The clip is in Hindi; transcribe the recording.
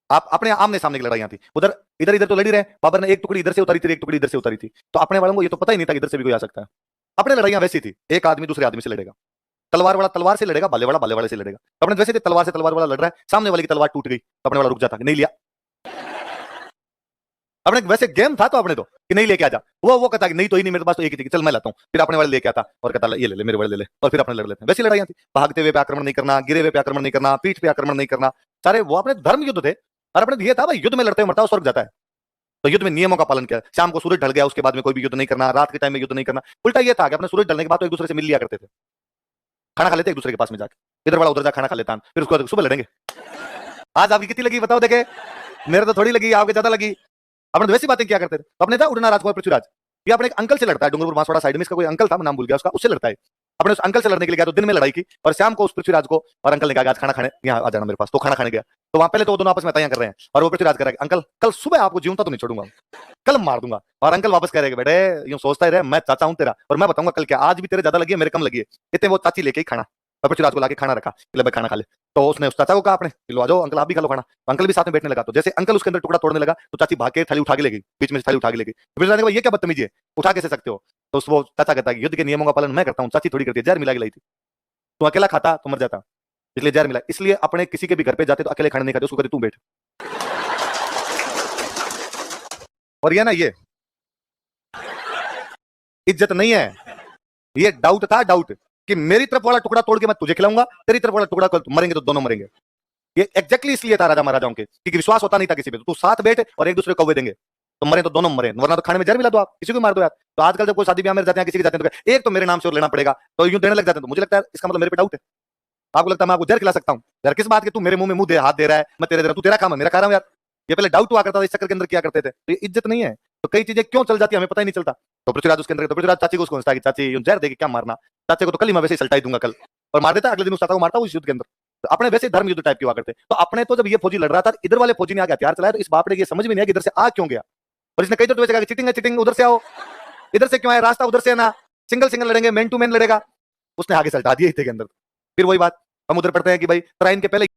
आप अपने आमने सामने की लड़ाइयां थी, उधर इधर इधर तो लड़ी रहे, बाबर ने एक टुकड़ी इधर से उतारी थी, एक टुकड़ी इधर से उतारी थी, तो अपने वालों को ये तो पता ही नहीं था कि इधर से भी कोई आ सकता है। अपने लड़ाइयां वैसी थी, एक आदमी दूसरे आदमी से लड़ेगा, तलवार वाला तलवार से लड़ेगा, भाले वाले से लड़ेगा। तो अपने वैसे थे, तलवार से तलवार वाला लड़ रहा है, सामने वाले की तलवार टूट गई, तो अपने वाला रुक जाता, नहीं लिया। अपने वैसे गेम था तो अपने तो कि नहीं लेके आ जा, वो कहता कि नहीं तो ही नहीं, मेरे पास तो एक ही थी, चल मैं लाता हूँ, फिर अपने वाले लेके आता और कहता ये ले ले मेरे वाले ले ले, और फिर अपने लड़ लेते हैं। वैसी लड़ाइयां थी, भागते हुए पे आक्रमण नहीं करना, गिरे हुए पे आक्रमण नहीं करना, पीठ पे आक्रमण नहीं करना, सारे वो अपने धर्म युद्ध थे। और अपने ये था भाई, युद्ध में लड़ते हुए मरता है स्वर्ग जाता है, तो युद्ध में नियमों का पालन किया। शाम को सूरज ढल गया उसके बाद में कोई भी युद्ध नहीं करना, रात के टाइम में युद्ध नहीं करना। उल्टा ये था कि अपने सूरज ढलने के बाद तो एक दूसरे से मिल लिया करते थे, खाना खा लेते एक दूसरे के पास में जाके, इधर वाला उधर जा खाना खा लेता, फिर उसको सुबह लड़ेंगे। आज आपकी कितनी लगी बताओ, देखे मेरे तो थोड़ी लगी, आपके ज्यादा लगी। अपने वैसी बातें क्या करते थे। अपने था उड़ना राजकुमार पृथ्वीराज, ये अपने एक अंकल से लड़ता है, डूंगरपुर बांसवाड़ा साइड में, इसका कोई अंकल था, मैं नाम भूल गया उसका, उससे लड़ता है। अपने उस अंकल से लड़ने के लिए गया तो दिन में लड़ाई की, और शाम को उस पृथ्वीराज को और अंकल ने कहा आज खाना खाने यहाँ आ जाना मेरे पास, तो खाना खाने गया। तो वहां पहले तो वो दोनों आपस में तैयार कर रहे हैं, और वो पृथ्वीराज कह रहा है अंकल कल सुबह आपको जीवता तो नहीं छोड़ूंगा, कल मार दूंगा। और अंकल वापस कह रहे हैं बेटे यूं सोचता ही रहे, मैं चाचा हूं तेरा, और मैं बताऊंगा कल क्या, आज भी तेरे ज्यादा लगी है, मेरे कम लगी है। इतने वो चाची लेके ही खाना, और पृथ्वीराज को लाके खाना रखा, भाई खाना खा ले। तो उसने उस चाचा को कहा अपने, लो आ जाओ अंकल आप भी खा लो खाना। तो अंकल भी साथ में बैठने लगा, तो जैसे अंकल उसके अंदर टुकड़ा तोड़ने लगा, तो चाची भाग के थाली उठा के लेगी, बीच में से थाली उठा के लेगी। पृथ्वीराज ने कहा ये क्या बदतमीजी है, उठा कैसे सकते हो। तो वो चाचा कहता है युद्ध के नियमों का पालन मैं करता हूँ, चाची थोड़ी करती है, जहर मिला के लाई थी, तू अकेला खाता तो मर जाता, इसलिए जहर मिला। इसलिए अपने किसी के भी घर पे जाते तो अकेले खाने नहीं खाते, उसको कहते तू बैठ। और ये ना ये इज्जत नहीं है, ये डाउट था, डाउट कि मेरी तरफ वाला टुकड़ा तोड़ के मैं तुझे खिलाऊंगा, तेरी तरफ वाला टुकड़ा मरेंगे तो दोनों मरेंगे। ये एग्जैक्टली इसलिए था राजा महाराजाओं के, क्योंकि विश्वास होता नहीं था किसी पे, तो तू साथ बैठ और एक दूसरे को कौवे देंगे, तो मरे तो दोनों मरे, वरना तो खाने में जहर मिला दो आप किसी को मार दो यार। तो आजकल जब कोई शादी ब्याह में जाते हैं किसी के जाते हैं तो एक तो मेरे नाम से और लेना पड़ेगा, तो यूं देने लग जाते हैं, तो मुझे लगता है इसका मतलब मेरे पे डाउट है। आपको लगता है मैं आपको जहर खिला सकता हूँ यार, किस बात के तू मेरे मुंह में मुंह दे हाथ दे रहा है, मैं तेरे दे रहा हूं, तू तेरा काम है मेरा खा रहा हूं यार। ये पहले डाउट हुआ करता था, इस चक्कर के अंदर क्या करते थे, तो ये इज्जत नहीं है। तो कई चीजें क्यों चल जाती है हमें पता ही नहीं चलता। तो पृथ्वीराज उसके अंदर, तो पृथ्वीराज चाची को उसको कि चाची यूं जहर देके क्या मारना, चाचे को तो कल ही मैं वैसे ही सल्टा ही दूंगा कल, और मार देता, अगले दिन उस चाचा को मारता उस युद्ध के अंदर। तो अपने वैसे धर्म युद्ध टाइप की हुआ करते। तो अपने तो जब ये फौजी लड़ रहा था, इधर वाले फौजी ने आगे हथियार चलाया, तो इस बाप ने ये समझ में नहीं आया कि इधर से आ क्यों गया, और इसने कई तो कहा चिटिंग है चिटिंग, उधर से आओ, इधर से क्यों आए, रास्ता उधर से ना, सिंगल सिंगल लड़ेंगे, मैन टू मैन लड़ेगा, उसने आगे सल्टा दिया थे के अंदर। फिर वही बात हम उधर पढ़ते हैं कि भाई तराइन के पहले